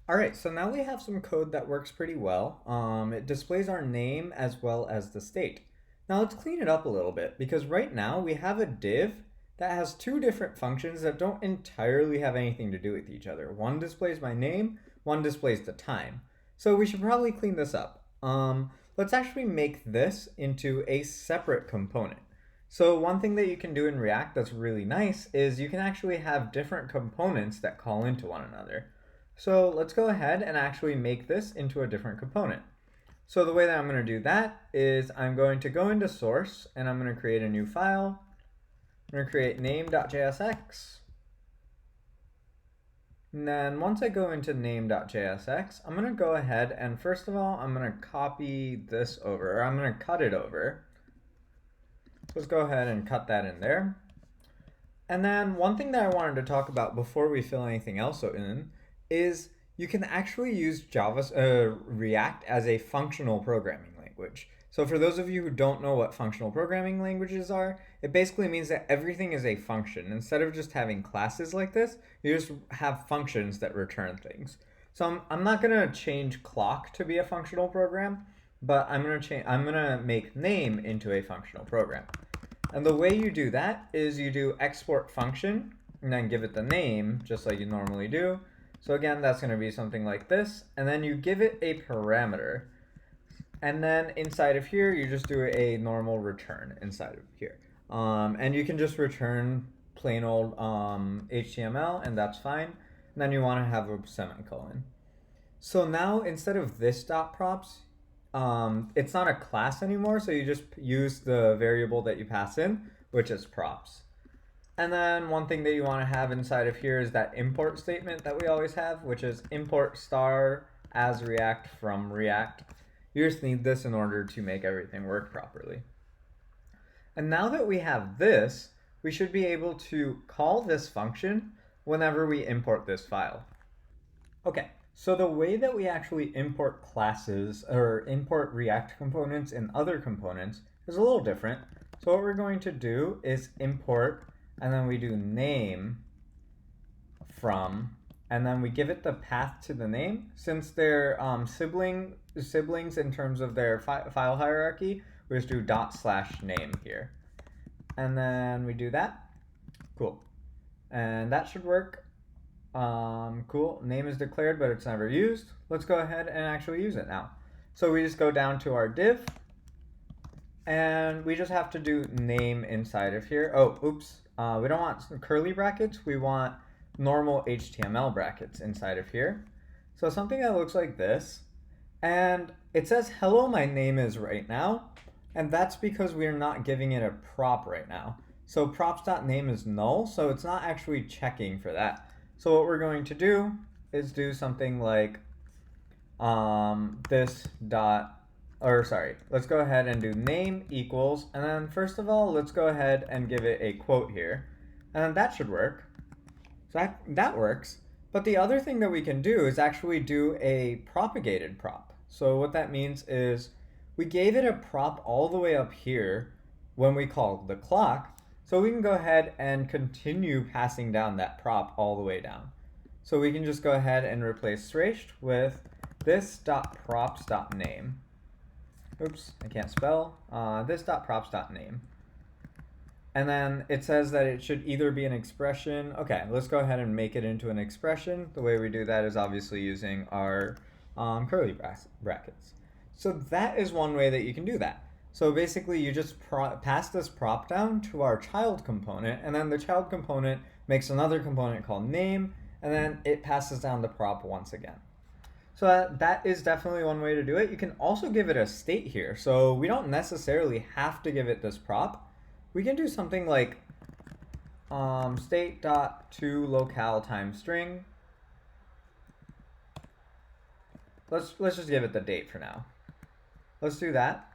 All right, so now we have some code that works pretty well. It displays our name as well as the state. Now let's clean it up a little bit because right now we have a div that has two different functions that don't entirely have anything to do with each other. One displays my name, one displays the time. So we should probably clean this up. Let's actually make this into a separate component. So one thing that you can do in React that's really nice is you can actually have different components that call into one another. So let's go ahead and actually make this into a different component. So the way that I'm going to do that is I'm going to go into source and I'm going to create a new file. I'm going to create name.jsx. And then once I go into name.jsx, I'm going to go ahead and first of all, I'm going to copy this over, or I'm going to cut it over. Let's go ahead and cut that in there. And then one thing that I wanted to talk about before we fill anything else in is you can actually use React as a functional programming language. So for those of you who don't know what functional programming languages are, it basically means that everything is a function. Instead of just having classes like this, you just have functions that return things. So I'm not going to change clock to be a functional program, but I'm going to make name into a functional program. And the way you do that is you do export function and then give it the name just like you normally do. So again, that's going to be something like this. And then you give it a parameter. And then inside of here, you just do a normal return inside of here. And you can just return plain old HTML, and that's fine. And then you want to have a semicolon. So now instead of this dot props, it's not a class anymore. So you just use the variable that you pass in, which is props. And then one thing that you want to have inside of here is that import statement that we always have, which is import star as React from React. You just need this in order to make everything work properly. And now that we have this, we should be able to call this function whenever we import this file. Okay, so the way that we actually import classes or import React components in other components is a little different. So what we're going to do is import, and then we do name from, and then we give it the path to the name. Since they're siblings in terms of their file hierarchy, we just do /name here. And then we do that. Cool. And that should work. Cool. Name is declared, but it's never used. Let's go ahead and actually use it now. So we just go down to our div, and we just have to do name inside of here. Oh, oops. We don't want curly brackets. We want normal HTML brackets inside of here. So something that looks like this. And it says, hello, my name is right now. And that's because we're not giving it a prop right now. So props.name is null, so it's not actually checking for that. So what we're going to do is do something like let's go ahead and do name equals, and then first of all, let's go ahead and give it a quote here. And then that should work. So that works. But the other thing that we can do is actually do a propagated prop. So what that means is we gave it a prop all the way up here when we call the clock. So we can go ahead and continue passing down that prop all the way down. So we can just go ahead and replace Srecht with this.props.name. Oops, I can't spell. This.props.name. And then it says that it should either be an expression. Okay, let's go ahead and make it into an expression. The way we do that is obviously using our curly brackets. So that is one way that you can do that. So basically you just pass this prop down to our child component, and then the child component makes another component called name, and then it passes down the prop once again. So that is definitely one way to do it. You can also give it a state here. So we don't necessarily have to give it this prop. We can do something like state.toLocale times string. Let's just give it the date for now. Let's do that.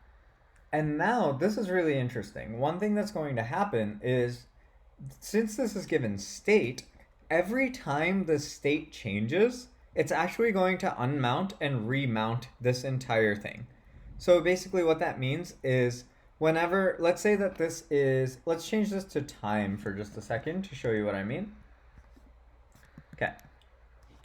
And now this is really interesting. One thing that's going to happen is, since this is given state, every time the state changes, it's actually going to unmount and remount this entire thing. So basically what that means is whenever, let's say that this is, let's change this to time for just a second to show you what I mean. Okay.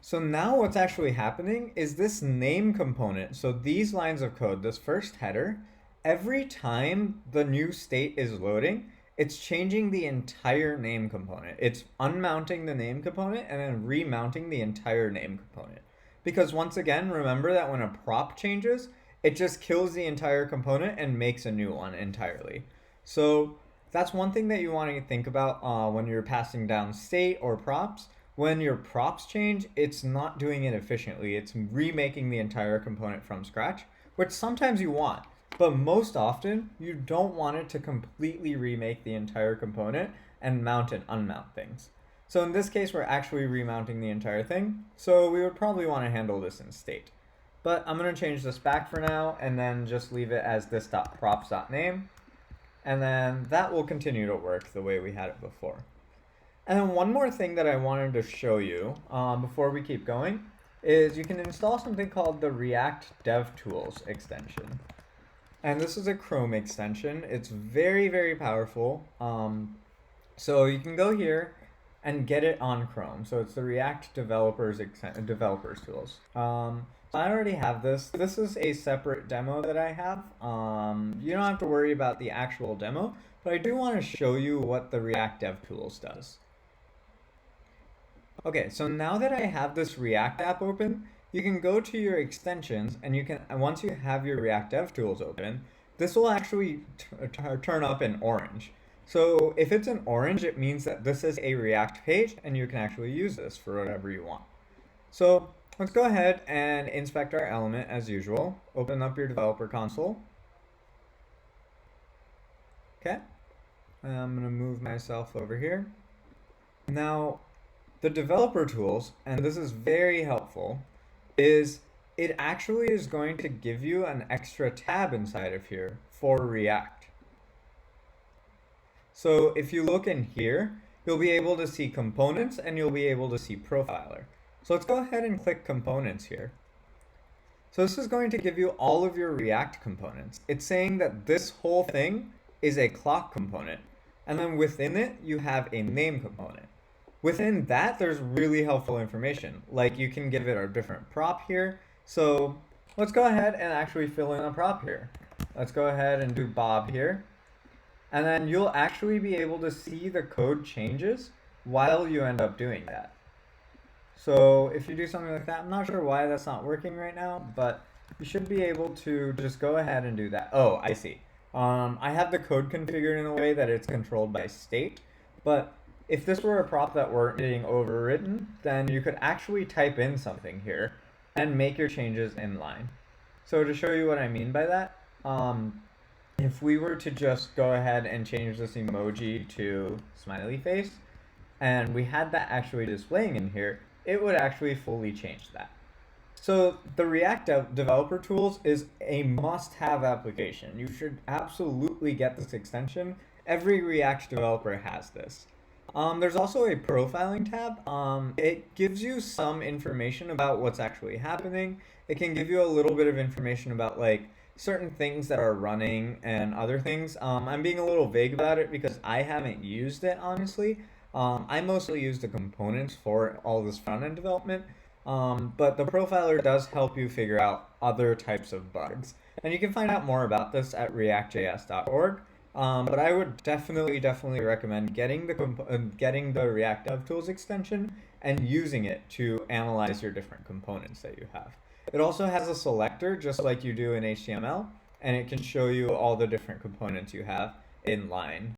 So now what's actually happening is this name component. So these lines of code, this first header, every time the new state is loading, it's changing the entire name component. It's unmounting the name component and then remounting the entire name component. Because once again, remember that when a prop changes, it just kills the entire component and makes a new one entirely. So that's one thing that you want to think about when you're passing down state or props. When your props change, it's not doing it efficiently. It's remaking the entire component from scratch, which sometimes you want. But most often, you don't want it to completely remake the entire component and mount and unmount things. So in this case, we're actually remounting the entire thing. So we would probably want to handle this in state. But I'm going to change this back for now and then just leave it as this.props.name. And then that will continue to work the way we had it before. And then one more thing that I wanted to show you before we keep going is you can install something called the React DevTools extension. And this is a Chrome extension. It's very, very powerful. So you can go here and get it on Chrome. So it's the React Developers Tools. I already have this. This is a separate demo that I have. You don't have to worry about the actual demo, but I do want to show you what the React DevTools does. Okay, so now that I have this React app open, you can go to your extensions and you can, once you have your React DevTools open, this will actually turn up in orange. So if it's in orange, it means that this is a React page and you can actually use this for whatever you want. So let's go ahead and inspect our element as usual. Open up your developer console. Okay, I'm gonna move myself over here. Now, the developer tools, and this is very helpful, is it actually is going to give you an extra tab inside of here for React. So if you look in here, you'll be able to see components and you'll be able to see profiler. So let's go ahead and click components here. So this is going to give you all of your React components. It's saying that this whole thing is a clock component. And then within it, you have a name component. Within that, there's really helpful information. Like you can give it a different prop here. So let's go ahead and actually fill in a prop here. Let's go ahead and do Bob here. And then you'll actually be able to see the code changes while you end up doing that. So if you do something like that, I'm not sure why that's not working right now, but you should be able to just go ahead and do that. Oh, I see. I have the code configured in a way that it's controlled by state, but if this were a prop that weren't getting overwritten, then you could actually type in something here and make your changes in line. So to show you what I mean by that, if we were to just go ahead and change this emoji to smiley face, and we had that actually displaying in here, it would actually fully change that. So the React Developer Tools is a must-have application. You should absolutely get this extension. Every React developer has this. There's also a profiling tab. It gives you some information about what's actually happening. It can give you a little bit of information about like certain things that are running and other things. I'm being a little vague about it because I haven't used it, honestly. I mostly use the components for all this front-end development, but the profiler does help you figure out other types of bugs. And you can find out more about this at reactjs.org. But I would definitely recommend getting the React DevTools extension and using it to analyze your different components that you have. It also has a selector just like you do in HTML, and it can show you all the different components you have in line.